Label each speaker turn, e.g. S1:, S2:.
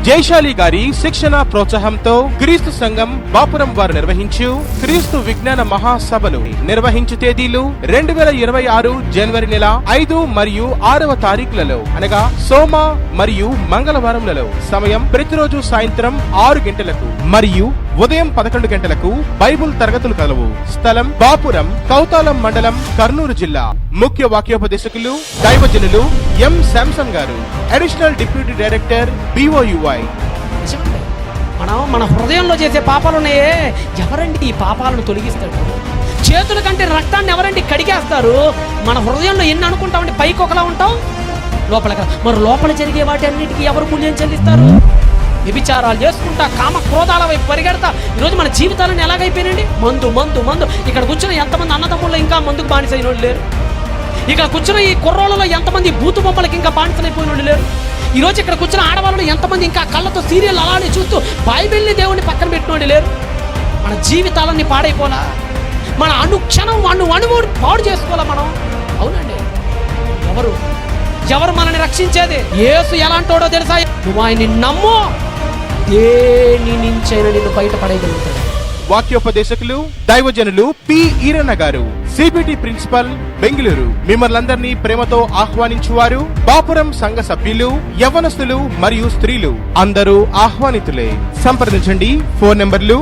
S1: జైశాలి గారి శిక్షణ ప్రోత్సాహంతో క్రీస్తు సంఘం బాపురం వారు నిర్వహించు క్రీస్తు విజ్ఞాన మహాసభలు నిర్వహించు తేదీలు 2026 జనవరి నెల 5 మరియు 6వ తారీఖులలో అనగా సోమ మరియు మంగళవారంలలో. సమయం ప్రతిరోజు సాయంత్రం 6 గంటలకు మరియు ఉదయం 11 గంటలకు బైబుల్ తరగతులు కలవు. స్థలం బాపురం, కౌతాలం మండలం, కర్నూలు జిల్లా. ముఖ్య వాక్యోపదేశకులు దైవజనులు ఎం శాంసన్ గారు, అడిషనల్ డిప్యూటీ డైరెక్టర్ BOUI.
S2: మనం మన హృదయంలో చేసే పాపాలు ఉన్నాయే, ఎవరండి ఈ పాపాలను తొలగిస్తాడు? చేతుల కంటే రక్తాన్ని ఎవరండి కడిగేస్తారు? మన హృదయంలో ఎన్ని అనుకుంటామంటే పైకి ఒకలా ఉంటాం, లోపల మరి లోపల జరిగే వాటి అన్నిటికీ ఎవరు మూల్యం చెల్లిస్తారు? వ్యభిచారాలు చేసుకుంటా, కామ క్రోధాల వైపు పరిగెడతా ఈరోజు మన జీవితాలను ఎలాగైపోయినండి? మందు మందు మందు. ఇక్కడ కూర్చున్న ఎంతమంది అన్నదమ్ముళ్ళు ఇంకా మందుకు బానిసైన వాళ్ళు లేరు? ఇక్కడ కూర్చున్న ఈ కుర్రోళ్ళలో ఎంతమంది బూతు బొమ్మలకి ఇంకా బానిసలైపోయిన వాళ్ళు లేరు? ఈరోజు ఇక్కడ కూర్చున్న ఆడవాళ్ళు ఎంతమంది ఇంకా కళ్ళతో సీరియల్ అలానే చూస్తూ బైబిల్ని దేవుడిని పక్కన పెట్టినోళ్ళు లేరు? మన జీవితాలన్నీ పాడైపోలా, మన అనుక్షణం అణువు పాడు చేసుకోవాలా మనం? అవునండి. ఎవరు మనల్ని రక్షించేది? యేసు ఎలాంటోడో తెలుసా? నువ్వు ఆయన్ని నమ్ము, దేని నుంచైనా నిన్ను బయటపడేయగలుగుతాడు.
S1: వాక్యోపదేశకులు దైవజనులు P. ఈరన్న గారు, CBT ప్రిన్సిపల్, బెంగళూరు. మిమ్మల్నందరినీ ప్రేమతో ఆహ్వానించువారు బాపురం సంఘ సభ్యులు, యవ్వనస్తులు మరియు స్త్రీలు అందరూ ఆహ్వానితులే. సంప్రదించండి. ఫోన్ నంబర్లు